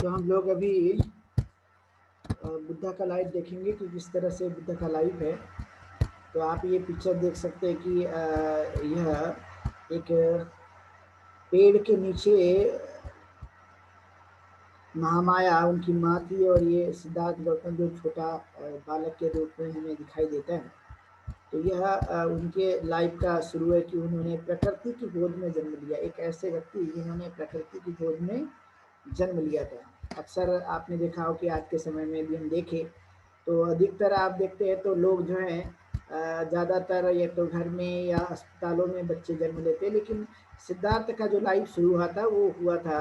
तो हम लोग अभी बुद्धा का लाइफ देखेंगे कि किस तरह से बुद्धा का लाइफ है। तो आप ये पिक्चर देख सकते हैं कि यह एक पेड़ के नीचे महामाया उनकी माँ थी और ये सिद्धार्थ गौतम जो छोटा बालक के रूप में हमें दिखाई देता है। तो यह उनके लाइफ का शुरू है कि उन्होंने प्रकृति की गोद में जन्म लिया, एक ऐसे व्यक्ति जिन्होंने प्रकृति की गोद में जन्म लिया था। अक्सर आपने देखा हो कि आज के समय में भी हम देखें तो अधिकतर आप देखते हैं तो लोग जो हैं ज़्यादातर या तो घर में या अस्पतालों में बच्चे जन्म लेते हैं, लेकिन सिद्धार्थ का जो लाइफ शुरू हुआ था वो हुआ था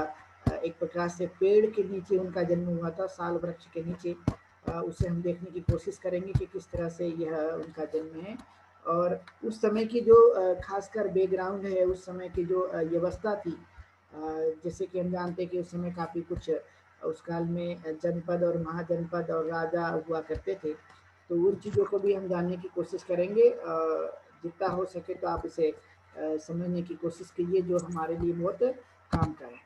एक प्रकार से पेड़ के नीचे उनका जन्म हुआ था, साल वृक्ष के नीचे। उसे हम देखने की कोशिश करेंगे कि किस तरह से यह उनका जन्म है और उस समय की जो खासकर बैकग्राउंड है, उस समय की जो व्यवस्था थी। जैसे कि हम जानते हैं कि उस समय काफ़ी कुछ उस काल में जनपद और महाजनपद और राजा हुआ करते थे। तो उन चीज़ों को भी हम जानने की कोशिश करेंगे। जितना हो सके तो आप इसे समझने की कोशिश कीजिए, जो हमारे लिए बहुत काम का है।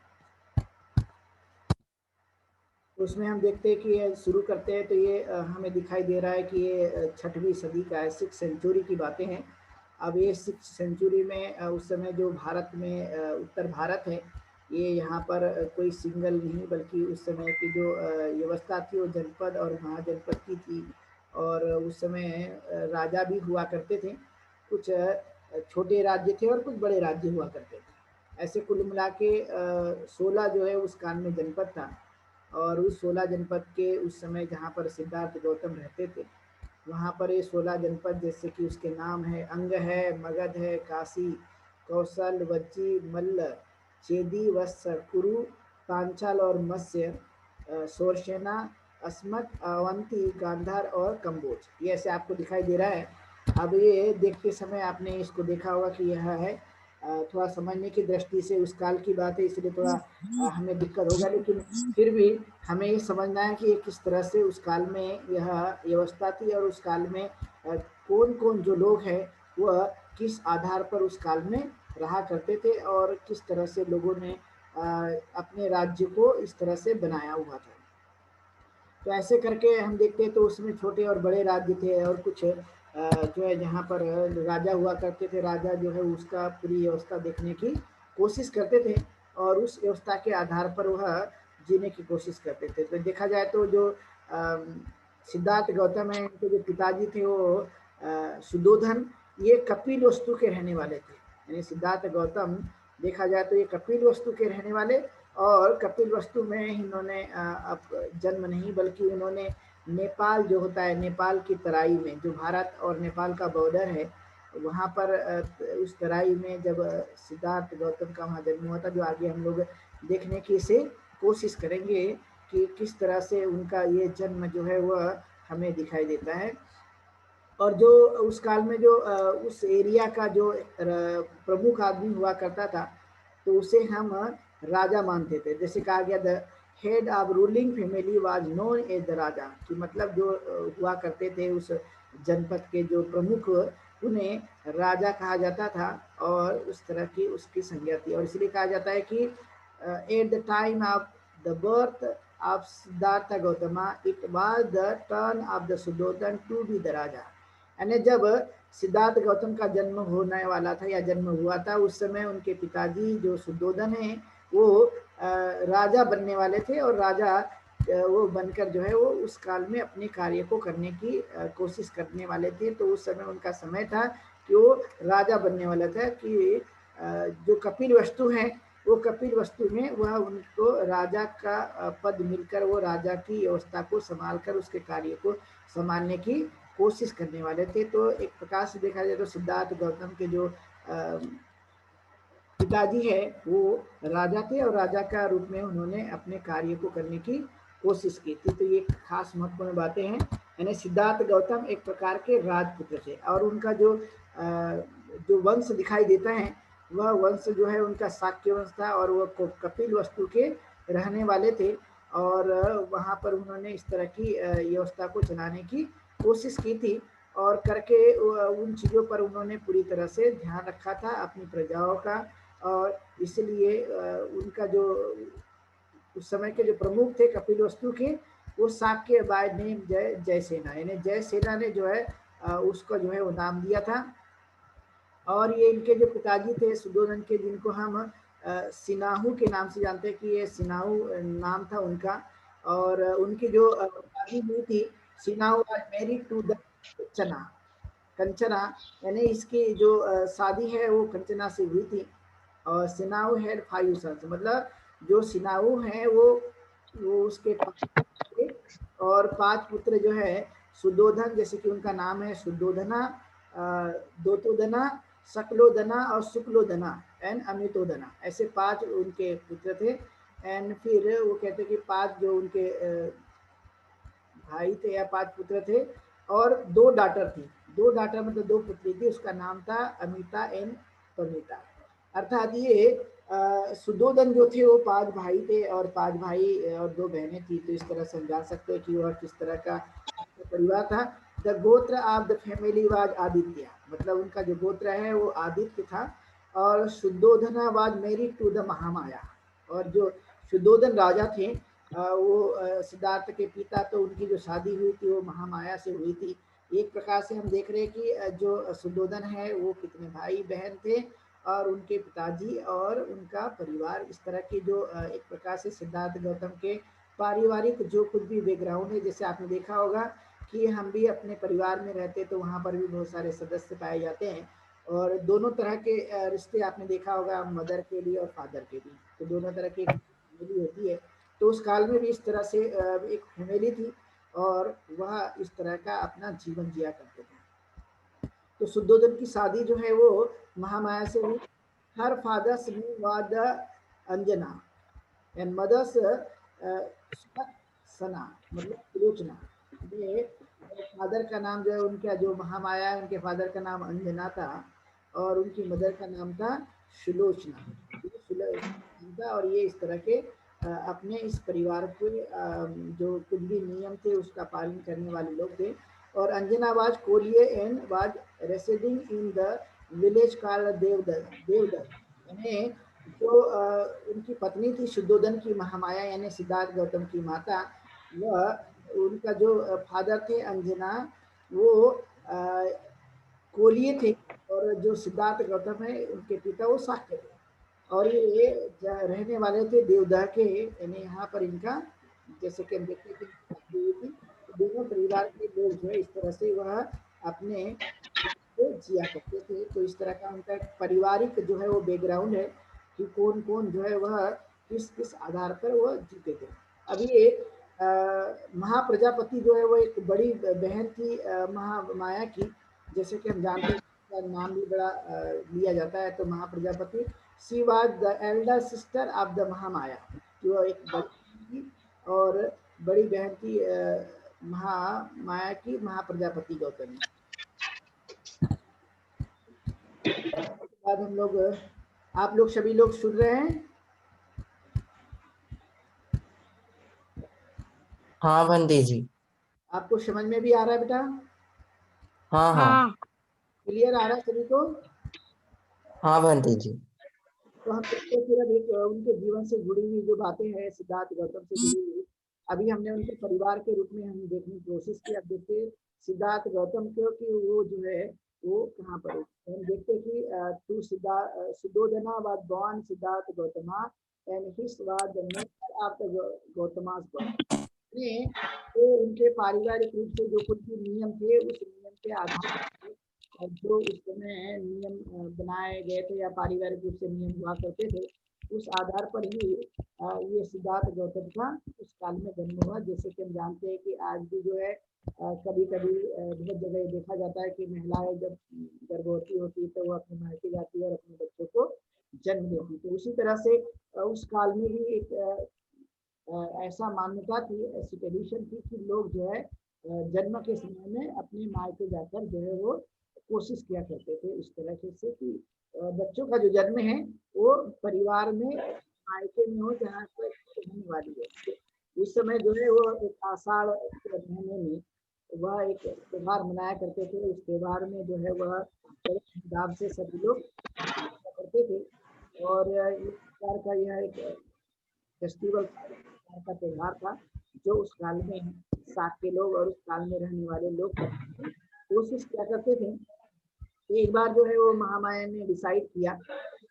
तो उसमें हम देखते हैं कि ये शुरू करते हैं तो ये हमें दिखाई दे रहा है कि ये 6वीं सदी का है, 6th सेंचुरी की बातें हैं। अब ये 6th सेंचुरी में उस समय जो भारत में उत्तर भारत है, ये यहाँ पर कोई सिंगल नहीं बल्कि उस समय की जो व्यवस्था थी वो जनपद और महाजनपद की थी। और उस समय राजा भी हुआ करते थे, कुछ छोटे राज्य थे और कुछ बड़े राज्य हुआ करते थे। ऐसे कुल मिला के 16 जो है उस काल में जनपद था। और उस 16 जनपद के उस समय जहाँ पर सिद्धार्थ गौतम रहते थे, वहाँ पर ये 16 जनपद जैसे कि उसके नाम है, अंग है, मगध है, काशी, कौशल, वज्जी, मल्ल, चेदी, वत्स, कुरु, पांचाल और मत्स्य, शोरसेना, अस्मत, अवंती, गांधार और कंबोज। ये ऐसे आपको दिखाई दे रहा है। अब ये देखते समय आपने इसको देखा होगा कि यह है थोड़ा समझने की दृष्टि से उस काल की बात है, इसलिए थोड़ा हमें दिक्कत होगा, लेकिन फिर भी हमें ये समझना है कि ये किस तरह से उस काल में यह व्यवस्था थी और उस काल में कौन कौन जो लोग हैं वह किस आधार पर उस काल में रहा करते थे और किस तरह से लोगों ने अपने राज्य को इस तरह से बनाया हुआ था। तो ऐसे करके हम देखते हैं तो उसमें छोटे और बड़े राज्य थे और कुछ जो है जहाँ पर राजा हुआ करते थे, राजा जो है उसका पूरी व्यवस्था देखने की कोशिश करते थे और उस व्यवस्था के आधार पर वह जीने की कोशिश करते थे। तो देखा जाए तो जो सिद्धार्थ गौतम है, उनके जो पिताजी थे वो सुद्धोधन, ये कपिल वस्तु के रहने वाले थे। यानी सिद्धार्थ गौतम देखा जाए तो ये कपिल वस्तु के रहने वाले, और कपिल वस्तु में इन्होंने अब जन्म नहीं बल्कि उन्होंने नेपाल जो होता है, नेपाल की तराई में जो भारत और नेपाल का बॉर्डर है, वहाँ पर उस तराई में जब सिद्धार्थ गौतम का वहाँ जन्म हुआ था, जो आगे हम लोग देखने की से कोशिश करेंगे कि किस तरह से उनका ये जन्म जो है वह हमें दिखाई देता है। और जो उस काल में जो उस एरिया का जो प्रमुख आदमी हुआ करता था, तो उसे हम राजा मानते थे। जैसे कहा गया the head of ruling family was known as the raja, कि मतलब जो हुआ करते थे उस जनपद के जो प्रमुख, उन्हें राजा कहा जाता था और उस तरह की उसकी संज्ञा थी। और इसलिए कहा जाता है कि at the time of the birth of Siddhartha Gautama it was the turn of the Suddhodana to be the raja. यानी जब सिद्धार्थ गौतम का जन्म होने वाला था या जन्म हुआ था, उस समय उनके पिताजी जो सुद्धोधन हैं वो राजा बनने वाले थे और राजा वो बनकर जो है वो उस काल में अपने कार्य को करने की कोशिश करने वाले थे। तो उस समय उनका समय था कि वो राजा बनने वाला था, कि जो कपिल वस्तु हैं वो कपिल वस्तु में वह उनको राजा का पद मिलकर वो राजा की व्यवस्था को संभाल कर उसके कार्य को संभालने की कोशिश करने वाले थे। तो एक प्रकार से देखा जाए तो सिद्धार्थ गौतम के जो पिताजी है वो राजा थे और राजा का रूप में उन्होंने अपने कार्य को करने की कोशिश की थी। तो ये खास महत्वपूर्ण बातें हैं। यानी सिद्धार्थ गौतम एक प्रकार के राजपुत्र थे और उनका जो वंश दिखाई देता है वह वंश जो है उनका शाक्य वंश था और वह कपिल वस्तु के रहने वाले थे। और वहाँ पर उन्होंने इस तरह की व्यवस्था को चलाने की कोशिश की थी और करके उन चीज़ों पर उन्होंने पूरी तरह से ध्यान रखा था अपनी प्रजाओं का। और इसलिए उनका जो उस समय के जो प्रमुख थे कपिलवस्तु के, वो शाक्य बाय नेम जयसेना, यानी जयसेना ने जो है उसका जो है वो नाम दिया था। और ये इनके जो पिताजी थे सुद्धोधन के, जिनको हम सिनाहू के नाम से जानते हैं कि ये सिनाहू नाम था उनका। और उनकी जो शादी हुई थी, Sinahu was married to the Kanchana, Kanchana, यानी इसकी जो शादी है वो कंचना से हुई थी। और सिनाहू हैड 5 सन्स, मतलब जो सिनाहू हैं वो उसके 5 थे, और 5 पुत्र जो है सुद्धोधन, जैसे कि उनका नाम है शुद्धोधना, दोतोदना, सकलोदना और शुक्लोदना एंड अमितोदना, ऐसे 5 उनके पुत्र थे। एंड फिर वो कहते कि 5 जो उनके भाई थे या 5 पुत्र थे, और 2 डाटर थी, 2 डाटर मतलब 2 पुत्री थी, उसका नाम था अमिता एंड पमिता। अर्थात ये सुद्धोधन जो थे वो 5 भाई थे, और 5 भाई और 2 बहनें थी। तो इस तरह से हम जान सकते हैं कि वह किस तरह का परिवार था। The gotra of the family was Aditya, मतलब उनका जो गोत्र है वो आदित्य था। और Shuddhodana was married to the Mahamaya, और जो शुद्धोधन राजा थे वो सिद्धार्थ के पिता, तो उनकी जो शादी हुई थी वो महामाया से हुई थी। एक प्रकार से हम देख रहे हैं कि जो शुद्धोधन है वो कितने भाई बहन थे, और उनके पिताजी और उनका परिवार, इस तरह की जो एक प्रकार से सिद्धार्थ गौतम के पारिवारिक जो कुछ भी बैकग्राउंड है, जैसे आपने देखा होगा कि हम भी अपने परिवार में रहते तो वहाँ पर भी बहुत सारे सदस्य पाए जाते हैं, और दोनों तरह के रिश्ते आपने देखा होगा, मदर के लिए और फादर के लिए, तो दोनों तरह की फैमिली होती है। तो उस काल में भी इस तरह से एक फैमिली थी, और वह इस तरह का अपना जीवन जिया करते थे। तो शुद्धोधन की शादी जो है वो महामाया से हुई। Her father's name was the Anjana and mother's Sana, मतलब सुलोचना। ये फादर का नाम जो है उनका, जो महामाया है उनके फादर का नाम अंजना था, और उनकी मदर का नाम था सुलोचना, था। और ये इस तरह के अपने इस परिवार के जो कुछ भी नियम थे उसका पालन करने वाले लोग थे। और Anjana was Koliya and was residing in the village called Devdar, Devdar, यानी जो उनकी पत्नी थी शुद्धोधन की, महामाया यानी सिद्धार्थ गौतम की माता, वह उनका जो फादर थे अंजना, वो कोलिए थे, और जो सिद्धार्थ गौतम है उनके पिता वो शाक्य थे। और ये रहने वाले थे देवदह के, यानी यहाँ पर इनका, जैसे कि हम देखते थे तो दोनों परिवार के लोग जो है इस तरह से वह अपने जिया करते थे। तो इस तरह का उनका पारिवारिक जो है वो बैकग्राउंड है कि कौन कौन जो है वह किस किस आधार पर वह जीते थे। अभी एक महाप्रजापति जो है वो एक बड़ी बहन थी महामाया की, जैसे कि हम जानते हैं उसका नाम भी बड़ा लिया जाता है। तो Mahaprajapati, she was the Elder sister of the Mahamaya, जो एक बड़ी थी और बड़ी बहन थी महामाया की, महाप्रजापति गौतमी। बाद हम लोग, आप लोग सभी लोग सुन रहे हैं? हाँ बंदी जी। आपको समझ में भी आ रहा है बेटा? हाँ हाँ। क्लियर आ रहा है सभी को? हाँ बंदी जी। तो हम देखते हैं फिर अब एक उनके जीवन से जुड़ी हुई जो बातें हैं, सिद्धार्थ गौतम से जुड़ी हुई, अभी हमने उनके परिवार के रूप में हम देखने की कोशिश की। अब देखते हैं सिद्धार्थ गौतम को कि वो जो है वो कहाँ पर है। तो हम देखते हैं कि to Suddhodana was born Siddhartha Gautama and his was the nature of the Gautama's birth. तो उनके पारिवारिक रूप से जो कुछ भी नियम थे उस नियम के आधार पर, और जो उस समय नियम बनाए गए थे या पारिवारिक रूप से नियम हुआ करते थे, उस आधार पर ही ये सिद्धार्थ गौतम का उस काल में जन्म हुआ। जैसे कि हम जानते हैं कि आज भी जो है कभी कभी बहुत जगह देखा जाता है कि महिलाएं जब गर्भवती होती है तो वो अपने मायके जाती है और अपने बच्चों को जन्म देती है। तो उसी तरह से उस काल में भी एक ऐसा मान्यता थी, ऐसी ट्रेडिशन थी कि लोग जो है जन्म के समय में अपने मायके जाकर जो है वो कोशिश किया करते थे, इस तरह से कि बच्चों का जो जन्म है वो परिवार में मायके में हो जहाँ पर होने वाली है। उस समय जो है वो एक आषाढ़ के महीने में वह एक त्योहार मनाया करते थे। उस त्योहार में जो है वह बड़े धूमधाम से सभी लोग करते थे। और इस प्रकार का यह एक फेस्टिवल का त्यौहार था जो उस काल में साक के लोग और उस काल में रहने वाले लोग कोशिश क्या करते थे। एक बार जो है वो महामाया ने डिसाइड किया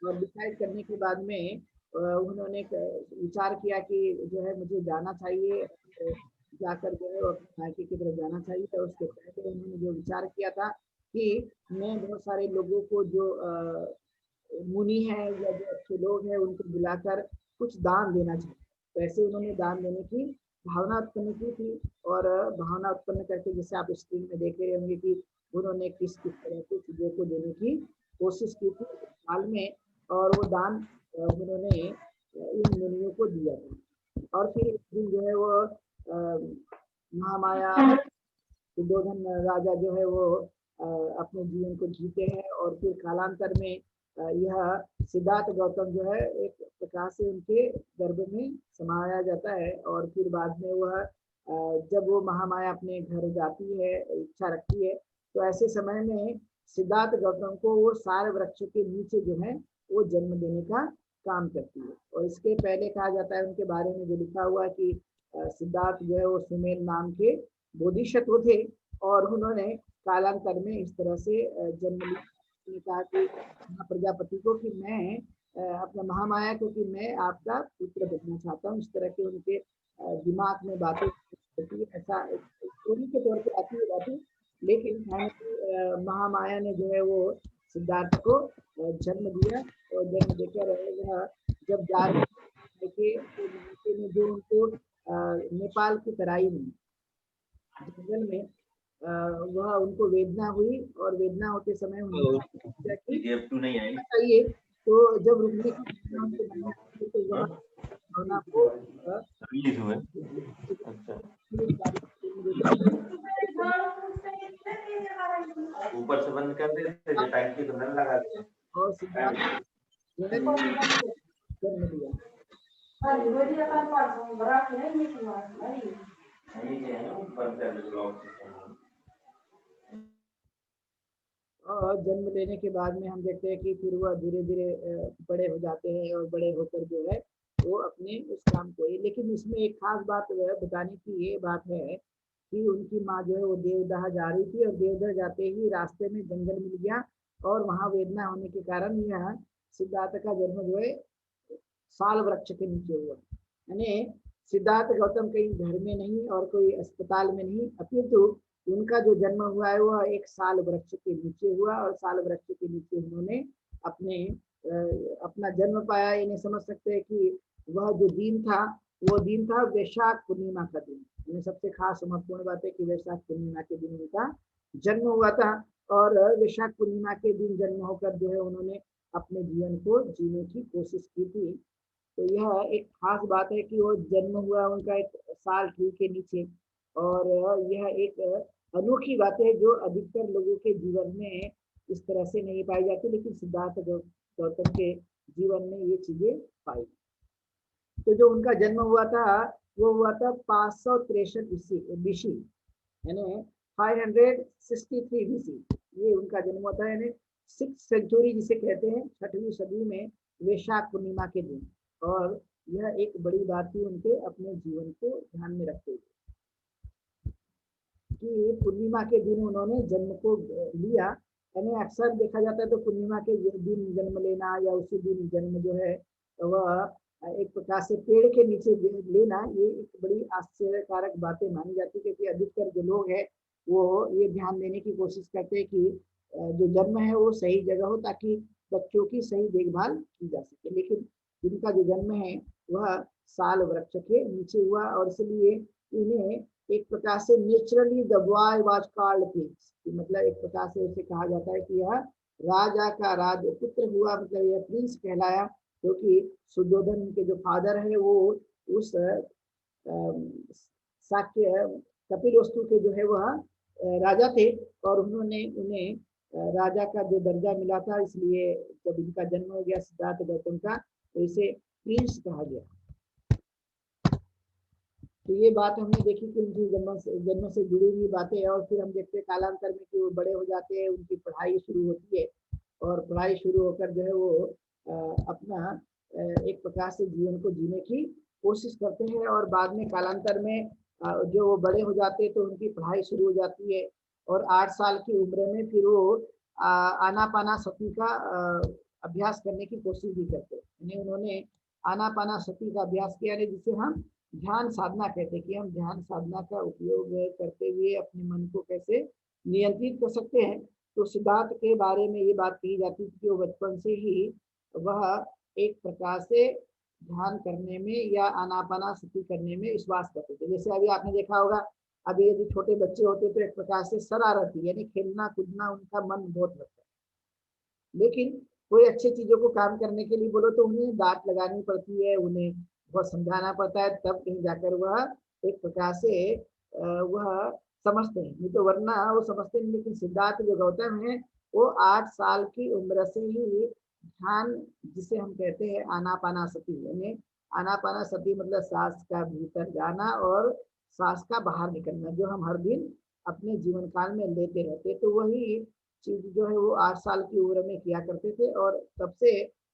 और डिसाइड करने के बाद में उन्होंने विचार किया कि जो है मुझे जाना चाहिए, जाकर जो है अपने मायके की तरफ जाना चाहिए। तो उसके पहले उन्होंने जो विचार किया था कि मैं बहुत सारे लोगों को जो मुनि है या जो अच्छे लोग हैं उनको बुलाकर कुछ दान देना चाहिए। तो ऐसे उन्होंने दान देने की भावना उत्पन्न की थी और भावना उत्पन्न करके जैसे आप स्क्रीन में देख रहे होंगे कि उन्होंने किस किस तरह की चीजों को देने की कोशिश की थी हाल में, और वो दान उन्होंने इन मुनियों को दिया था। और फिर एक दिन जो है वो महामाया दुर्योधन राजा जो है वो अपने जीवन को जीते हैं और फिर कालांतर में यह सिद्धार्थ गौतम जो है एक प्रकार से उनके गर्भ में समाया जाता है। और फिर बाद में वह जब वो महामाया अपने घर जाती है, इच्छा रखती है, तो ऐसे समय में सिद्धार्थ गौतम को वो सार वृक्ष के नीचे जो है वो जन्म देने का काम करती है। और इसके पहले कहा जाता है उनके बारे में जो लिखा हुआ है कि सिद्धार्थ जो है वो सुमेर नाम के बोधिसत्व थे और उन्होंने कालांतर में इस तरह से जन्म लिया। कहा कि प्रजापति को कि मैं अपना महामाया को कि मैं आपका पुत्र बनना चाहता हूँ। इस तरह के उनके दिमाग में बातें होती है, ऐसा स्टोरी के तौर पे आती है बातें। लेकिन महामाया ने जो है वो सिद्धार्थ को जन्म दिया और जन्म देकर वह जब जा के में जो उनको नेपाल की तराई में जंगल में वह उनको वेदना हुई और वेदना होते समय नहीं आई चाहिए। तो जब रुकने की तो वह भावना को ऊपर से बंद कर देते थे टैंकी तो नल लगा देते और सिद्धार्थ जन्म दिया। और जन्म लेने के बाद में हम देखते हैं कि फिर वह धीरे धीरे बड़े हो जाते हैं और बड़े होकर जो है वो अपने उस काम को, लेकिन इसमें एक खास बात बताने की ये बात है कि उनकी माँ जो है वो देवदाह जा रही थी और देवदाह जाते ही रास्ते में जंगल मिल गया और वहां वेदना होने के कारण यह सिद्धार्थ का जन्म जो है साल वृक्ष के नीचे हुआ। यानी सिद्धार्थ गौतम कहीं घर में नहीं और कोई अस्पताल में नहीं, अपितु उनका जो जन्म हुआ है वह एक साल वृक्ष के नीचे हुआ और साल वृक्ष के नीचे उन्होंने अपना जन्म पाया। ये नहीं समझ सकते कि वह जो दिन था वो दिन था वैशाख पूर्णिमा का दिन। सबसे खास महत्वपूर्ण बात है कि वैशाख पूर्णिमा के दिन उनका जन्म हुआ था और वैशाख पूर्णिमा के दिन जन्म होकर जो है उन्होंने अपने जीवन को जीने की कोशिश की थी। तो यह एक खास बात है कि वो जन्म हुआ उनका एक साल ट्री के नीचे, और यह एक अनोखी बात है जो अधिकतर लोगों के जीवन में इस तरह से नहीं पाई जाती, लेकिन सिद्धार्थ गौतम के जीवन में ये चीजें पाई। तो जो उनका जन्म हुआ था वो हुआ था 563 बीसी, यानी 563 बीसी ये उनका जन्म होता है, यानी 6th सेंचुरी जिसे कहते हैं, 6वीं सदी में वैशाख पूर्णिमा के दिन। और यह एक बड़ी बात थी उनके अपने जीवन को ध्यान में रखते हुए कि पूर्णिमा के दिन उन्होंने जन्म को लिया। यानी अक्सर देखा जाता है तो पूर्णिमा के दिन जन्म लेना या उसी दिन जन्म जो है वह एक प्रकार से पेड़ के नीचे लेना, ये एक बड़ी आश्चर्यकारक बातें मानी जाती है, क्योंकि अधिकतर जो लोग हैं वो ये ध्यान देने की कोशिश करते हैं कि जो जन्म है वो सही जगह हो ताकि बच्चों की सही देखभाल की जा सके। लेकिन जिनका जो जन्म है वह साल वृक्ष के नीचे हुआ और इसलिए इन्हें एक प्रकार से naturally the boy was called Prince, मतलब एक प्रकार से उसे कहा जाता है कि यह राजा का राजपुत्र हुआ, मतलब यह प्रिंस कहलाया, क्योंकि सुद्धोधन के जो फादर है वो उस शाक्य कपिलवस्तु के जो है वह राजा थे और उन्होंने उन्हें राजा का जो दर्जा मिला था, इसलिए जब इनका जन्म हो गया सिद्धार्थ गौतम का तो इसे प्रिंस कहा गया। तो ये बात हमने देखी कि उनकी जन्म से जुड़ी हुई बातें, और फिर हम देखते हैं कालांतर में कि वो बड़े हो जाते हैं, उनकी पढ़ाई शुरू होती है और पढ़ाई शुरू होकर जो है वो अपना एक प्रकार से जीवन को जीने की कोशिश करते हैं और बाद में कालांतर में जो वो बड़े हो जाते हैं तो उनकी पढ़ाई शुरू हो जाती है और 8 साल की उम्र में फिर वो आनापानासती का अभ्यास करने की कोशिश भी करते हैं। यानी उन्होंने आनापानासती का अभ्यास किया है जिसे हम ध्यान साधना कहते हैं कि हम ध्यान साधना का उपयोग करते हुए अपने मन को कैसे नियंत्रित कर सकते हैं। तो सिद्धार्थ के बारे में ये बात कही जाती थी कि वो बचपन से ही वह एक प्रकार से ध्यान करने में या आनापानासती करने में विश्वास करते थे। जैसे अभी आपने देखा होगा, अभी यदि छोटे बच्चे होते तो एक प्रकार से शरारती यानी खेलना कूदना उनका मन बहुत लगता है, लेकिन कोई अच्छी चीजों को काम करने के लिए बोलो तो उन्हें डांट लगानी पड़ती है, उन्हें बहुत समझाना पड़ता है, तब कहीं जाकर वह एक प्रकार से वह समझते हैं, नहीं तो वरना वो समझते नहीं। लेकिन सिद्धार्थ जो गौतम है वो 8 साल की उम्र से ही ध्यान, जिसे हम कहते हैं आनापानासती, यानी आनापानासती मतलब सांस का भीतर जाना और सांस का बाहर निकलना, जो हम हर दिन अपने जीवन काल में लेते रहते, तो वही चीज जो है वो 8 साल की उम्र में किया करते थे। और तब से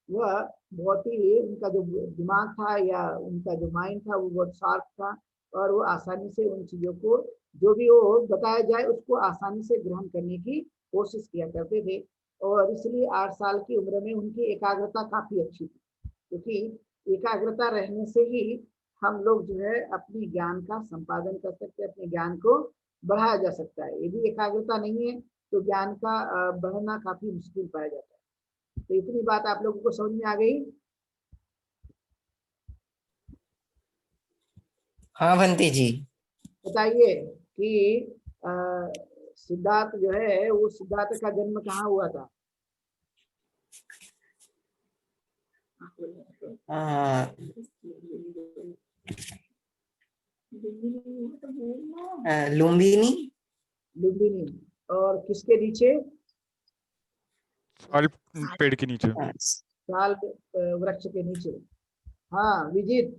वह बहुत ही, उनका जो दिमाग था या उनका जो माइंड था वो बहुत शार्प था और वो आसानी से उन चीजों को, जो भी वो बताया जाए उसको आसानी से ग्रहण करने की कोशिश किया करते थे। और इसलिए 8 साल की उम्र में उनकी एकाग्रता काफी अच्छी थी, क्योंकि एकाग्रता रहने से ही हम लोग जो है अपने ज्ञान का संपादन कर सकते हैं, अपने ज्ञान को बढ़ाया जा सकता है। यदि एकाग्रता नहीं है तो ज्ञान का बढ़ना काफी मुश्किल पाया जाता है। तो इतनी बात आप लोगों को समझ में आ गई? हाँ बंटी जी। बताइए कि सिद्धार्थ जो है वो, सिद्धार्थ का जन्म कहाँ हुआ था? लुम्बिनी। लुम्बिनी। और किसके नीचे? साल पेड़ के नीचे। साल वृक्ष के नीचे। हाँ, विजित,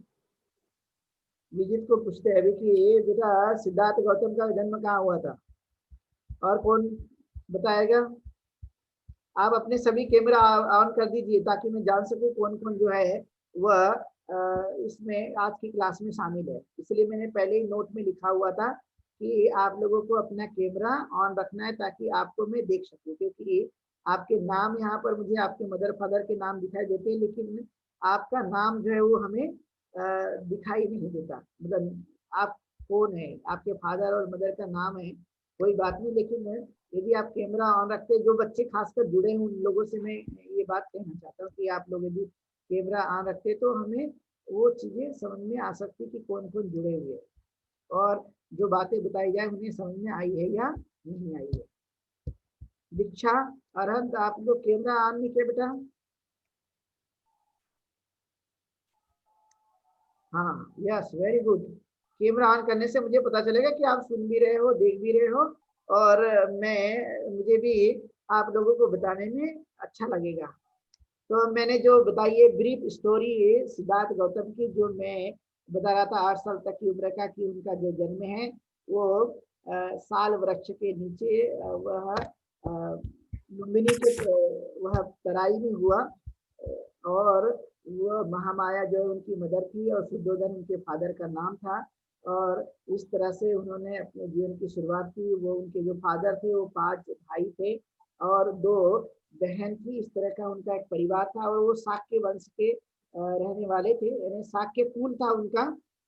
विजित को पूछते हैं अभी कि बेटा सिद्धार्थ गौतम का जन्म कहाँ हुआ था, और कौन बताएगा? आप अपने सभी कैमरा ऑन कर दीजिए ताकि मैं जान सकूं कौन कौन जो है वह इसमें आज की क्लास में शामिल है। इसलिए मैंने पहले ही नोट में लिखा हुआ था कि आप लोगों को अपना कैमरा ऑन रखना है ताकि आपको मैं देख सकूं, क्योंकि आपके नाम यहाँ पर मुझे आपके मदर फादर के नाम दिखाई देते हैं, लेकिन आपका नाम जो है वो हमें दिखाई नहीं देता। मतलब आप कौन है, आपके फादर और मदर का नाम है कोई बात नहीं, लेकिन यदि आप कैमरा ऑन रखते हैं, जो बच्चे खासकर जुड़े हैं उन लोगों से मैं ये बात कहना चाहता हूँ कि आप लोग यदि कैमरा ऑन रखते तो हमें वो चीजें समझ में आ सकती कि कौन कौन जुड़े हुए हैं और जो बातें बताई जाए उन्हें समझ में आई है या नहीं आई है। दीक्षा, अरहंत, आप लोग कैमरा ऑन नहीं किया बेटा? हाँ, yes, very good. Camera on करने से मुझे पता चलेगा कि आप सुन भी रहे हो, देख भी रहे हो, और मुझे भी आप लोगों को बताने में अच्छा लगेगा। तो मैंने जो बताई है ब्रीफ स्टोरी सिद्धार्थ गौतम की, जो मैं बता रहा था 8 साल तक की उम्र का, कि उनका जो जन्म है वो साल वृक्ष के नीचे वह लुम्बिनी के वह तराई में हुआ, और वह महामाया जो उनकी मदर थी और शुद्धोधन उनके फादर का नाम था। और इस तरह से उन्होंने अपने जीवन की शुरुआत की। वो उनके जो फादर थे वो 5 भाई थे और 2 बहन थी। इस तरह का उनका एक परिवार था और वो शाक्य वंश के रहने वाले थे, यानी शाक्य कुल था उनका।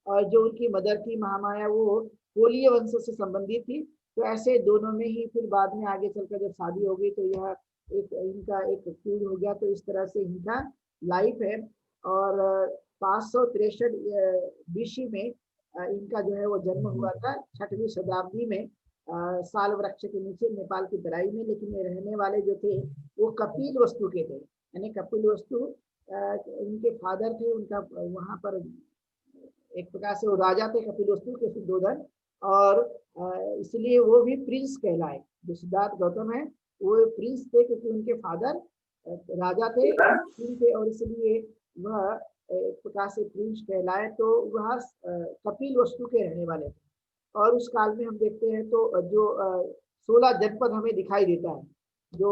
और जो उनकी मदर थी महामाया वो कोलीय वंश से संबंधित थी। तो ऐसे दोनों में ही फिर बाद में आगे चलकर जब शादी हो गई तो यह एक इनका एक कुल हो गया। तो इस तरह से इनका लाइफ है। और 563 बीसी में इनका जो है वो जन्म हुआ था, 6वीं शताब्दी में साल वृक्ष के नीचे नेपाल की तराई में। लेकिन ये रहने वाले जो थे वो कपिल वस्तु के थे, यानी कपिल वस्तु उनके फादर थे। उनका वहां पर एक प्रकार से वो राजा थे कपिल वस्तु के, शुद्धोधन। और इसलिए वो भी प्रिंस कहलाए। जो सिद्धार्थ गौतम है वो प्रिंस थे क्योंकि उनके फादर राजा थे और इसलिए वह एक प्रकार से प्रिंस कहलाए। तो वह कपिल वस्तु के रहने वाले थे। और उस काल में हम देखते हैं तो जो 16 जनपद हमें दिखाई देता है, जो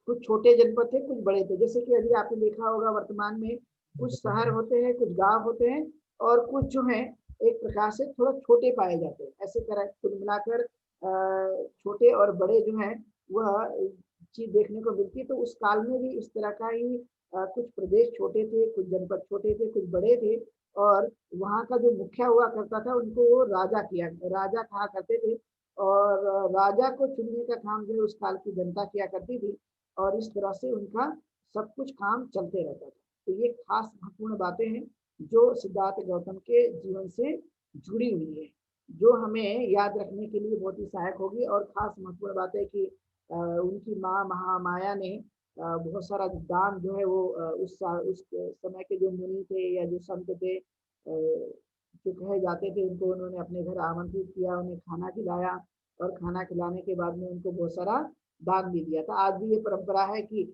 कुछ छोटे जनपद थे कुछ बड़े थे। जैसे कि अभी आपने देखा होगा वर्तमान में कुछ शहर होते हैं, कुछ गांव होते हैं और कुछ जो है एक प्रकार से थोड़ा छोटे पाए जाते हैं। ऐसे तरह कुल मिलाकर छोटे और बड़े जो है वह चीज देखने को मिलती है। तो उस काल में भी इस तरह का ही कुछ प्रदेश छोटे थे, कुछ जनपद छोटे थे, कुछ बड़े थे, और वहाँ का जो मुखिया हुआ करता था उनको वो राजा कहा करते थे, और राजा को चुनने का काम जो है उस काल की जनता किया करती थी, और इस तरह से उनका सब कुछ काम चलते रहता था। तो ये खास महत्वपूर्ण बातें हैं जो सिद्धार्थ गौतम के जीवन से जुड़ी हुई है, जो हमें याद रखने के लिए बहुत ही सहायक होगी। और खास महत्वपूर्ण बात है कि उनकी माँ महामाया ने बहुत सारा दान जो है वो उस समय के जो मुनि थे या जो संत थे, जो कहे जाते थे, उनको उन्होंने अपने घर आमंत्रित किया, उन्हें खाना खिलाया, और खाना खिलाने के बाद में उनको बहुत सारा दान भी दिया था। आज भी ये परंपरा है कि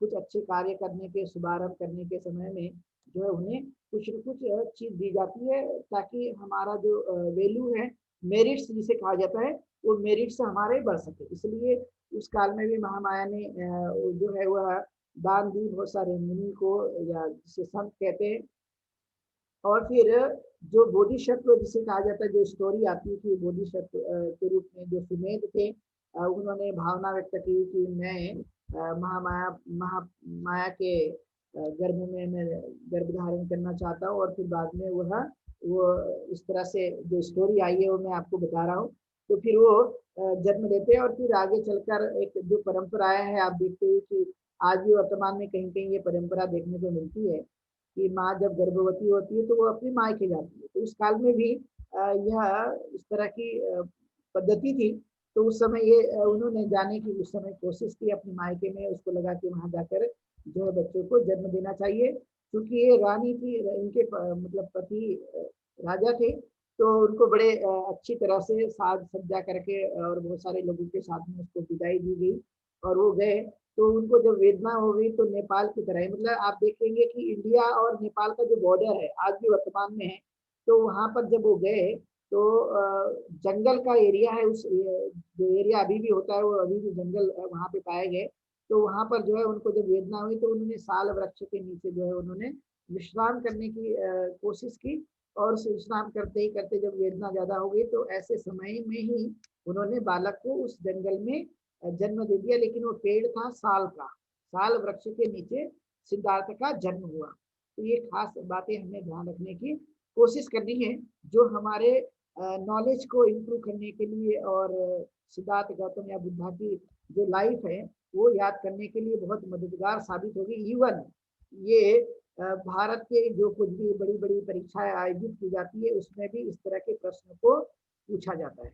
कुछ अच्छे कार्य करने के, शुभारंभ करने के समय में जो है उन्हें कुछ न कुछ चीज दी जाती है, ताकि हमारा जो वैल्यू है, मेरिट्स जिसे कहा जाता है, वो मेरिट से हमारे बढ़ सके। इसलिए उस काल में भी महामाया ने जो है वह दान दी बहुत सारे मुनि को, या जिसे संत कहते हैं। और फिर जो बोधिसत्व जिसे कहा जाता है, जो स्टोरी आती है कि बोधिसत्व के रूप में जो सुमेध थे, उन्होंने भावना व्यक्त की कि मैं महामाया के गर्भ में मैं गर्भ धारण करना चाहता हूँ। और फिर बाद में वो इस तरह से जो स्टोरी आई है वो मैं आपको बता रहा हूँ। तो फिर वो जन्म लेते हैं, और फिर आगे चलकर एक जो परंपराएं है, आप देखते हैं कि आज भी वर्तमान में कहीं कहीं ये परंपरा देखने को मिलती है कि माँ जब गर्भवती होती है तो वो अपनी मायके जाती है। तो उस काल में भी यह इस तरह की पद्धति थी। तो उस समय ये उन्होंने जाने की उस समय कोशिश की अपने मायके में, उसको लगा कि वहां जाकर जो है बच्चों को जन्म देना चाहिए, क्योंकि ये रानी थी, इनके मतलब पति राजा थे। तो उनको बड़े अच्छी तरह से साज सज्जा करके और बहुत सारे लोगों के साथ में उसको विदाई दी गई, और वो गए। तो उनको जब वेदना हो गई तो नेपाल की तरह, मतलब आप देखेंगे कि इंडिया और नेपाल का जो बॉर्डर है आज भी वर्तमान में है, तो वहां पर जब वो गए तो जंगल का एरिया है, उस जो एरिया अभी भी होता है वो अभी भी जंगल वहां पे पाए गए। तो वहां पर जो है उनको जब वेदना हुई तो उन्होंने साल वृक्ष के नीचे जो है उन्होंने विश्राम करने की कोशिश की, और विश्राम करते ही करते जब वेदना ज्यादा हो गई तो ऐसे समय में ही उन्होंने बालक को उस जंगल में जन्म दे दिया। लेकिन वो पेड़ था साल का, साल वृक्ष के नीचे सिद्धार्थ का जन्म हुआ। तो ये खास बातें हमें ध्यान रखने की कोशिश करनी है, जो हमारे नॉलेज को इम्प्रूव करने के लिए, और सिद्धार्थ गौतम या बुद्धा की जो लाइफ है वो याद करने के लिए बहुत मददगार साबित होगी। इवन ये भारत के जो कुछ भी बड़ी बड़ी परीक्षाएं आयोजित की जाती है उसमें भी इस तरह के प्रश्न को पूछा जाता है।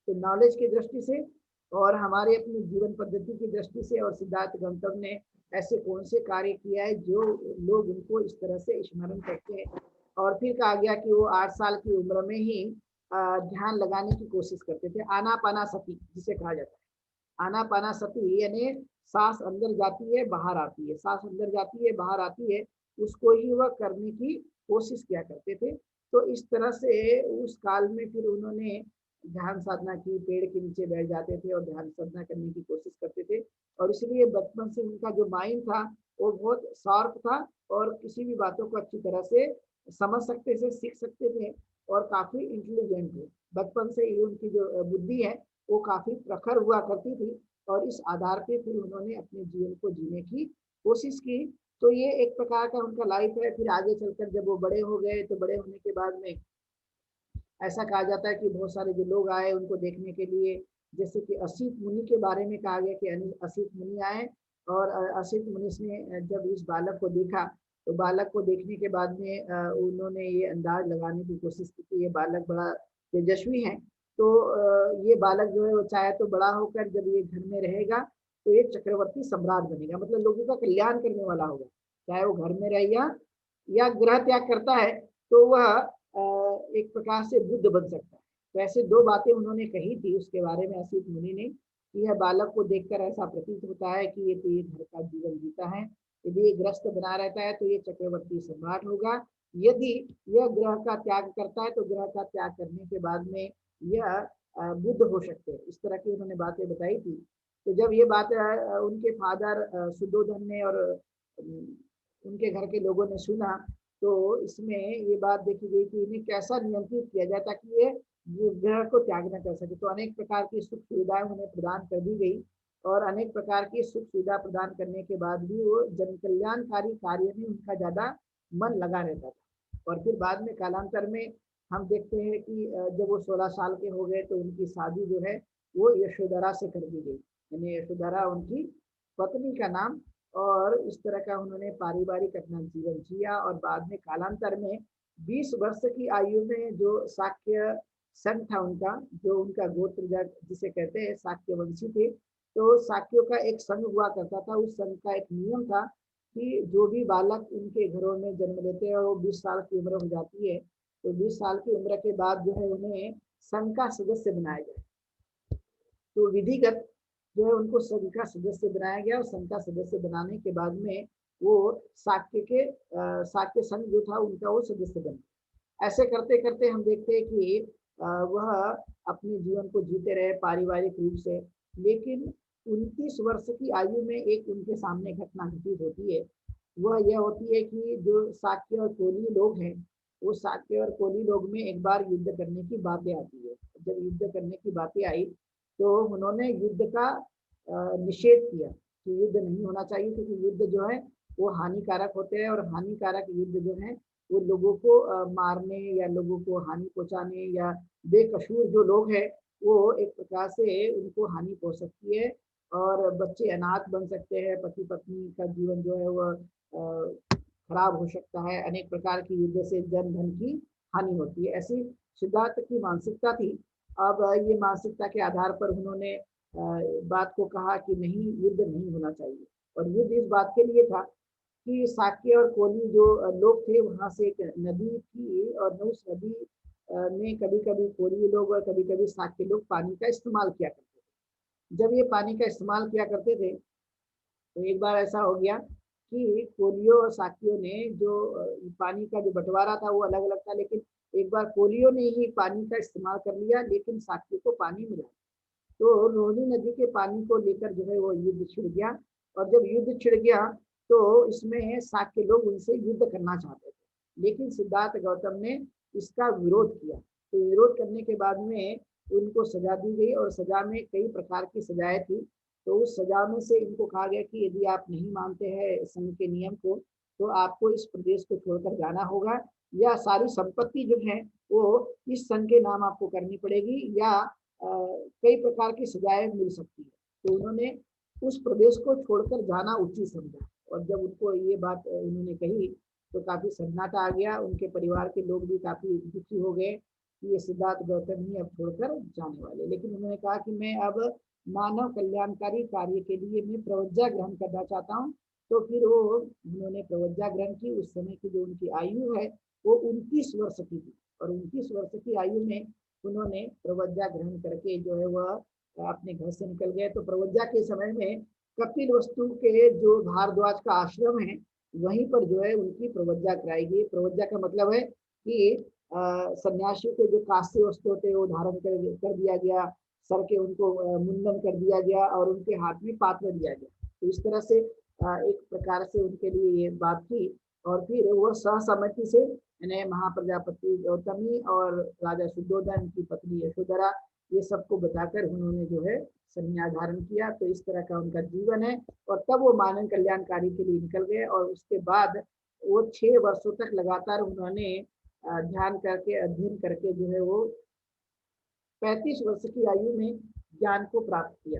तो नॉलेज की दृष्टि से और हमारे अपनी जीवन पद्धति की दृष्टि से, और सिद्धार्थ गौतम ने ऐसे कौन से कार्य किया है जो लोग उनको इस तरह से स्मरण करते हैं। और फिर कहा गया कि वो 8 साल की उम्र में ही ध्यान लगाने की कोशिश करते थे, आनापानासती जिसे कहा जाता है। आनापानासती यानी सांस अंदर जाती है बाहर आती है, सांस अंदर जाती है बाहर आती है, उसको ही वह करने की कोशिश किया करते थे। तो इस तरह से उस काल में फिर उन्होंने ध्यान साधना की, पेड़ के नीचे बैठ जाते थे और ध्यान साधना करने की कोशिश करते थे। और इसलिए बचपन से उनका जो माइंड था वो बहुत शार्प था, और किसी भी बातों को अच्छी तरह से समझ सकते थे, सीख सकते थे, और काफी इंटेलिजेंट थे। बचपन से ही उनकी जो बुद्धि है वो काफी प्रखर हुआ करती थी, और इस आधार पे फिर उन्होंने अपने जीवन को जीने की कोशिश की। तो ये एक प्रकार का उनका लाइफ है। फिर आगे चलकर जब वो बड़े हो गए तो बड़े होने के बाद में ऐसा कहा जाता है कि बहुत सारे जो लोग आए उनको देखने के लिए, जैसे कि असित मुनि के बारे में कहा गया कि असित मुनि आए, और असित मुनि ने जब इस बालक को देखा तो बालक को देखने के बाद में उन्होंने ये अंदाज लगाने की कोशिश की कि ये बालक बड़ा तेजस्वी है। तो ये बालक जो है वो चाहे तो बड़ा होकर जब ये घर में रहेगा तो ये चक्रवर्ती सम्राट बनेगा, मतलब लोगों का कल्याण करने वाला होगा। चाहे वो घर में रहे या ग्रह त्याग करता है तो वह एक प्रकार से बुद्ध बन सकता है। तो ऐसे दो बातें उन्होंने कही थी उसके बारे में असित मुनि ने, कि यह बालक को देखकर ऐसा प्रतीत होता है कि ये तो ये घर का जीवन जीता है, यदि ये ग्रस्त बना रहता है तो ये चक्रवर्ती सम्राट होगा, यदि यह ग्रह का त्याग करता है तो ग्रह का त्याग करने के बाद में यह बुद्ध हो सकते हैं। इस तरह की उन्होंने बातें बताई थी। तो जब ये बात उनके फादर सुद्धोधन ने और उनके घर के लोगों ने सुना तो इसमें ये बात देखी गई कि इन्हें कैसा नियंत्रित किया जाए ताकि ये ग्रह को त्याग न कर सके। तो अनेक प्रकार की सुख सुविधाएं उन्हें प्रदान कर दी गई और अनेक प्रकार की सुख सुविधा प्रदान करने के बाद भी वो जन कल्याणकारी कार्य में उनका ज्यादा मन लगा रहता था। और फिर बाद में कालांतर में हम देखते हैं कि जब वो 16 साल के हो गए तो उनकी शादी जो है वो यशोधरा से कर दी गई, यानी यशोधरा उनकी पत्नी का नाम। और इस तरह का उन्होंने पारिवारिक अपना जीवन जिया और बाद में कालांतर में 20 वर्ष की आयु में जो शाक्य संघ था उनका, जो उनका गोत्र जिसे कहते हैं शाक्य वंशी थे, तो शाक्यों का एक संघ हुआ करता था। उस संघ का एक नियम था कि जो भी बालक उनके घरों में जन्म लेते हैं वो 20 साल की उम्र हो जाती है, तो 20 साल की उम्र के बाद जो है उन्हें संघ का सदस्य बनाया जाए। तो विधिगत जो है उनको संघ का सदस्य बनाया गया और संघ का सदस्य बनाने के बाद में वो शाक्य संघ जो था उनका वो सदस्य बना। ऐसे करते करते हम देखते हैं कि वह अपने जीवन को जीते रहे पारिवारिक रूप से। लेकिन 29 वर्ष की आयु में एक उनके सामने घटना घटित होती है। वह यह होती है कि जो शाक्य और कोली लोग हैं, वो शाक्य और कोली लोग में एक बार युद्ध करने की बातें आती है। जब युद्ध करने की बातें आई तो उन्होंने युद्ध का निषेध किया कि युद्ध नहीं होना चाहिए, क्योंकि युद्ध जो है वो हानिकारक होते हैं और हानिकारक युद्ध जो है वो लोगों को मारने या लोगों को हानि पहुंचाने या बेकसूर जो लोग हैं वो एक प्रकार से उनको हानि पहुंच सकती है और बच्चे अनाथ बन सकते हैं, पति पत्नी का जीवन जो है वो खराब हो सकता है, अनेक प्रकार की युद्ध से जन धन की हानि होती है। ऐसी सिद्धार्थ की मानसिकता थी। अब ये मानसिकता के आधार पर उन्होंने बात को कहा कि नहीं, युद्ध नहीं होना चाहिए। और युद्ध इस बात के लिए था कि शाक्य और कोली जो लोग थे वहां से एक नदी थी और उस नदी में कभी कभी कोली लोग और कभी कभी शाक्य लोग पानी का इस्तेमाल किया करते थे। जब ये पानी का इस्तेमाल किया करते थे तो एक बार ऐसा हो गया कि कोलियों और शाक्यों ने जो पानी का जो बंटवारा था वो अलग अलग था, लेकिन एक बार कोलियों ने ही पानी का इस्तेमाल कर लिया लेकिन शाक्यों को पानी मिला। तो रोहिणी नदी के पानी को लेकर जो है वो युद्ध छिड़ गया। और जब युद्ध छिड़ गया तो इसमें शाक्य लोग उनसे युद्ध करना चाहते थे, लेकिन सिद्धार्थ गौतम ने इसका विरोध किया। तो विरोध करने के बाद में उनको सजा दी गई और सजा में कई प्रकार की सजाएं थी। तो उस सजा में से इनको कहा गया कि यदि आप नहीं मानते हैं संघ के नियम को तो आपको इस प्रदेश को छोड़कर जाना होगा, या सारी संपत्ति जो है वो इस संघ के नाम आपको करनी पड़ेगी, या कई प्रकार की सजाएं मिल सकती है। तो उन्होंने उस प्रदेश को छोड़कर जाना उचित समझा। और जब उनको ये बात उन्होंने कही तो काफी सन्नाटा आ गया, उनके परिवार के लोग भी काफी दुखी हो गए कि ये सिद्धार्थ गौतम ही अब छोड़कर जाने वाले। लेकिन उन्होंने कहा कि मैं अब मानव कल्याणकारी कार्य के लिए मैं प्रवज्ञा ग्रहण करना चाहता हूँ। तो फिर वो उन्होंने प्रवज्ञा ग्रहण की। उस समय की जो उनकी आयु है वो 29 वर्ष की थी और 29 वर्ष की आयु में उन्होंने प्रवज्ञा ग्रहण करके जो है वह अपने घर से निकल गए। तो प्रवज्ञा के समय में कपिल वस्तु के जो भारद्वाज का आश्रम है वहीं पर जो है उनकी प्रवज्ञा कराई गई। प्रवज्ञा का मतलब है कि सन्यासियों के जो कांस्य वस्त्र होते हैं वो धारण कर दिया गया, सर के उनको मुंडन कर दिया गया और उनके हाथ में पात्र दिया गया। तो इस तरह से एक प्रकार से उनके लिए ये बात थी। और फिर वो सहसम्मति से यानी महाप्रजापति गौतमी और राजा शुद्धोधन की पत्नी यशोधरा ये सबको बताकर उन्होंने जो है संन्यास धारण किया। तो इस तरह का उनका जीवन है। और तब वो मानव कल्याणकारी के लिए निकल गए और उसके बाद वो 6 वर्षों तक लगातार उन्होंने ध्यान करके अध्ययन करके जो है वो 35 वर्ष की आयु में ज्ञान को प्राप्त किया।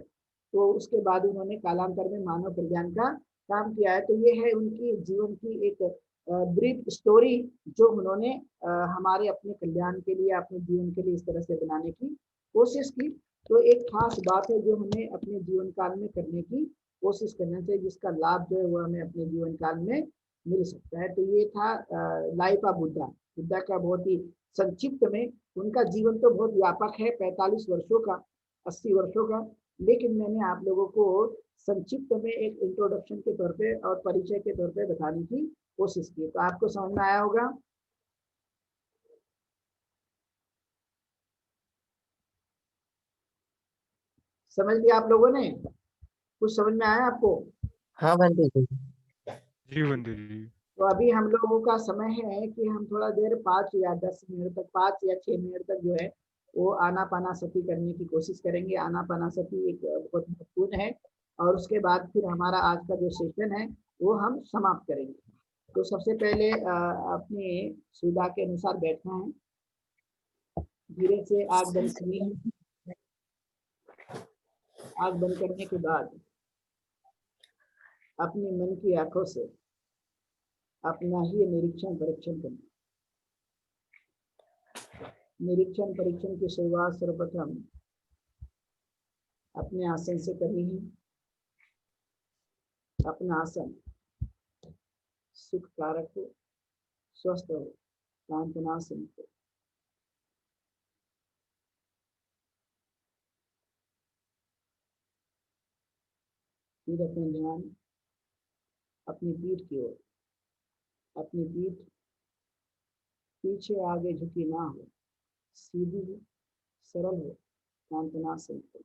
तो उसके बाद उन्होंने कालांतर में मानव कल्याण का काम किया है। तो ये है उनकी जीवन की एक ब्रीफ स्टोरी जो उन्होंने हमारे अपने कल्याण के लिए अपने जीवन के लिए इस तरह से बनाने की कोशिश की। तो एक खास बात है जो हमें अपने जीवन काल में करने की कोशिश करना चाहिए, जिसका लाभ जो है वो हमें अपने जीवन काल में मिल सकता है। तो ये था लाइफ ऑफ बुद्धा। बुद्धा का बहुत ही संक्षिप्त में, उनका जीवन तो बहुत व्यापक है 45 वर्षों का, 80 वर्षों का, लेकिन मैंने आप लोगों को संक्षिप्त में एक इंट्रोडक्शन के तौर पे और परिचय के तौर पे बताने की कोशिश की। तो आपको समझ में आया होगा। समझ लिया आप लोगों ने? कुछ समझ में आया आपको? हाँ बंटी जी। जी बंटी जी। तो अभी हम लोगों का समय है कि हम थोड़ा देर 5 या 10 मिनट तक, 5 या 6 मिनट तक जो है वो आनापानासती करने की कोशिश करेंगे। आनापानासती एक बहुत महत्वपूर्ण है। और उसके बाद फिर हमारा आज का जो सेशन है वो हम समाप्त करेंगे। तो सबसे पहले अपनी सुविधा के अनुसार बैठना है, धीरे से आग बंद करनी है। आग बंद करने के बाद अपनी मन की आंखों से अपना ही निरीक्षण परीक्षण करना। निरीक्षण परीक्षण की शुरुआत सर्वप्रथम अपने आसन से करनी है। अपना आसन सुख कारक हो, स्वस्थ हो, शांतनासन हो। फिर अपना ध्यान अपनी पीठ की ओर। अपनी पीठ पीछे आगे झुकी ना हो, सीधी हो, सरल हो, शांतनासन हो।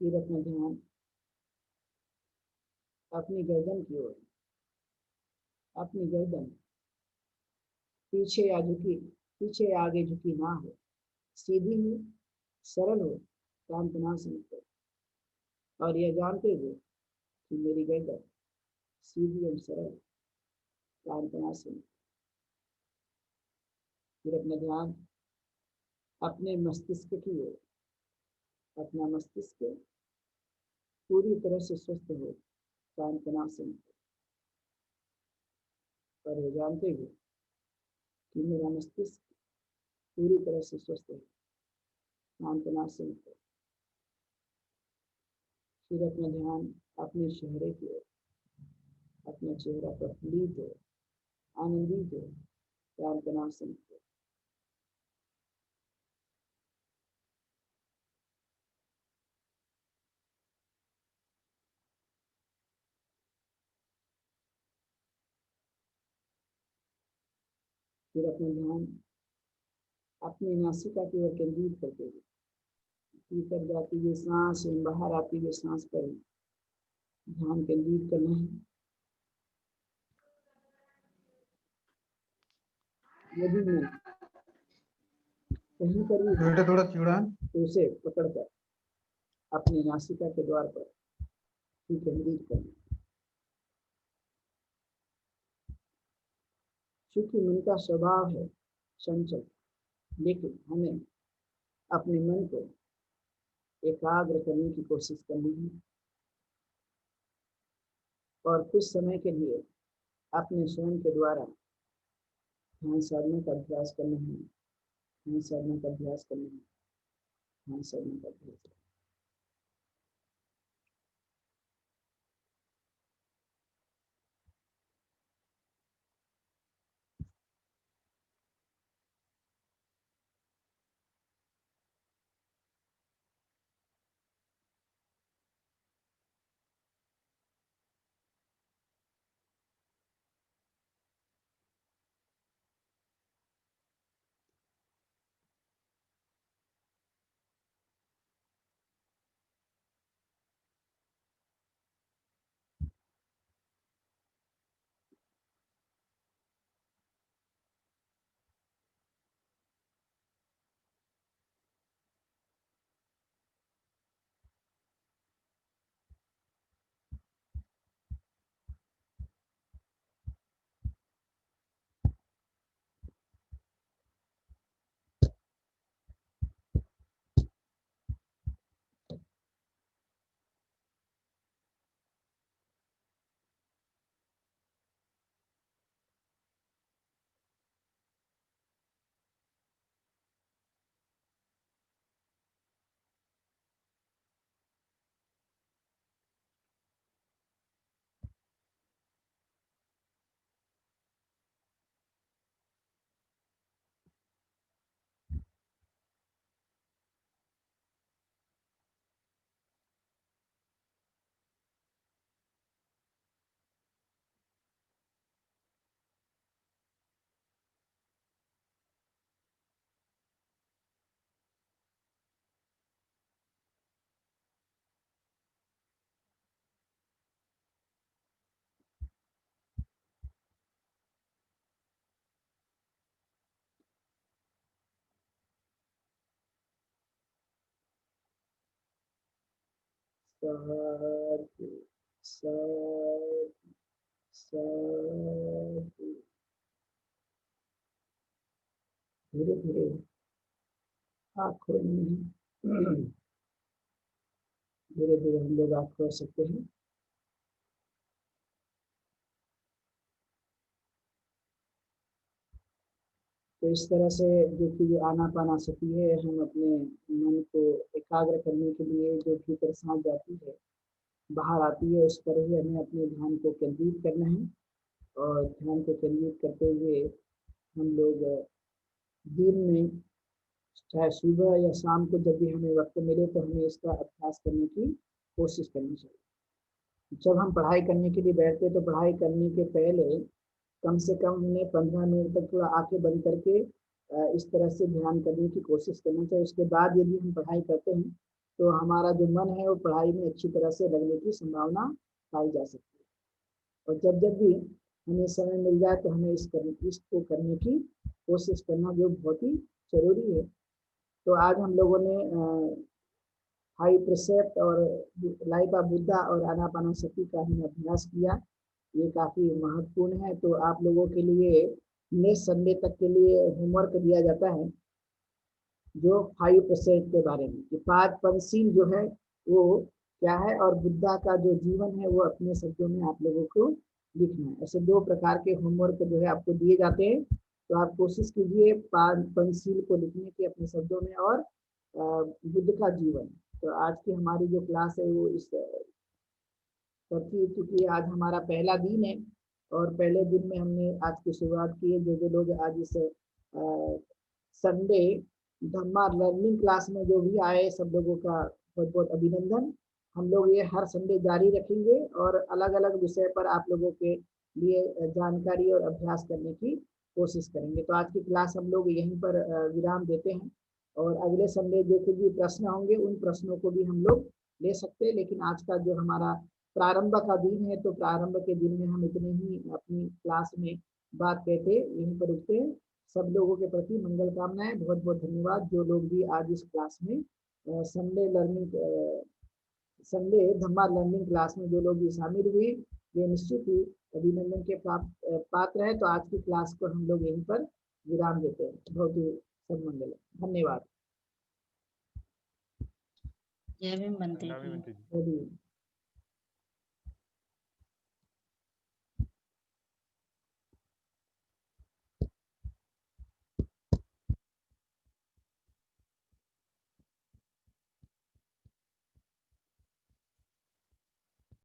फिर अपना ध्यान अपनी गर्दन की ओर। अपनी गर्दन पीछे या झुकी, पीछे आगे झुकी ना हो, सीधी हो, सरल हो, शांतनासन हो। और यह जानते हुए कि मेरी गर्दन सीधी और सरल, शांतनासन। फिर अपना ध्यान अपने मस्तिष्क की ओर। अपना मस्तिष्क पूरी तरह से स्वस्थ हो, शांतनासन। और ये जानते हुए कि मेरा मस्तिष्क पूरी तरह से स्वस्थ है, शांतनासन। फिर अपना ध्यान अपने चेहरे की ओर। अपना चेहरा प्रफुल्लित हो, आनंदित हो, शांतनासन। फिर अपना ध्यान अपनी नासिका की ओर केंद्रित करते हुए भीतर जाती हुई सांस, बाहर आती हुई सांस पर ध्यान केंद्रित करना है। यदि मैं कहीं पर भी बेटा थोड़ा चिड़ा। तो उसे पकड़कर अपनी नासिका के द्वार पर ही केंद्रित करना। चूंकि मन का स्वभाव है चंचल, लेकिन हमें अपने मन को एकाग्र करने की कोशिश करनी है। और कुछ समय के लिए अपने स्वयं के द्वारा ध्यान साधना का अभ्यास करना है। ध्यान साधना का अभ्यास करना है। ध्यान साधना का अभ्यास। साधु साधु साधु। धीरे धीरे आँख खोलनी है। धीरे धीरे हम लोग आँख खोल सकते हैं। तो इस तरह से जो कि आनापानसती है, हम अपने मन को एकाग्र करने के लिए जो भीतर सांस जाती है बाहर आती है, उस पर ही हमें अपने ध्यान को केंद्रित करना है। और ध्यान को केंद्रित करते हुए हम लोग दिन में चाहे सुबह या शाम को जब भी हमें वक्त मिले तो हमें इसका अभ्यास करने की कोशिश करनी चाहिए। जब हम पढ़ाई करने के लिए बैठते तो पढ़ाई करने के पहले कम से कम हमने 15 मिनट तक थोड़ा आंखें बंद करके इस तरह से ध्यान करने की कोशिश करना चाहिए। उसके बाद यदि हम पढ़ाई करते हैं तो हमारा जो मन है वो पढ़ाई में अच्छी तरह से लगने की संभावना पाई जा सकती है। और जब जब भी हमें समय मिल जाए तो हमें इसको करने की कोशिश करना जो बहुत ही जरूरी है। तो आज हम लोगों ने 5 प्रिसेप्ट और लाइफ ऑफ बुद्धा और आनापानसती का हमने अभ्यास किया। ये काफी महत्वपूर्ण है। तो आप लोगों के लिए नेक्स्ट संडे तक के लिए होमवर्क दिया जाता है जो 5% के बारे में, कि 5 पंचशील जो है वो क्या है और बुद्धा का जो जीवन है वो अपने शब्दों में आप लोगों को लिखना है। ऐसे 2 प्रकार के होमवर्क जो है आपको दिए जाते हैं। तो आप कोशिश कीजिए 5 पंचशील को लिखने की अपने शब्दों में और बुद्ध का जीवन। तो आज की हमारी जो क्लास है वो इस क्योंकि आज हमारा पहला दिन है और पहले दिन में हमने आज की शुरुआत की है। जो लोग आज इस संडे धम्मा लर्निंग क्लास में जो भी आए सब लोगों का बहुत बहुत अभिनंदन। हम लोग ये हर संडे जारी रखेंगे और अलग अलग विषय पर आप लोगों के लिए जानकारी और अभ्यास करने की कोशिश करेंगे। तो आज की क्लास हम लोग यहीं पर विराम देते हैं और अगले संडे जो कुछ भी प्रश्न होंगे उन प्रश्नों को भी हम लोग ले सकते हैं। लेकिन आज का जो हमारा प्रारंभ का दिन है तो प्रारंभ के दिन में हम इतने ही अपनी क्लास में बात कहते यहीं पर रुकते हैं। सब लोगों के प्रति मंगल कामनाएं। बहुत बहुत धन्यवाद जो लोग भी आज इस क्लास में संडे धम्मा लर्निंग क्लास में जो लोग भी शामिल हुए वे निश्चित ही अभिनंदन के पात्र है। तो आज की क्लास को हम लोग यहीं पर विराम देते हैं। बहुत ही सब मंगल। धन्यवाद। जय भीम बंटी जी।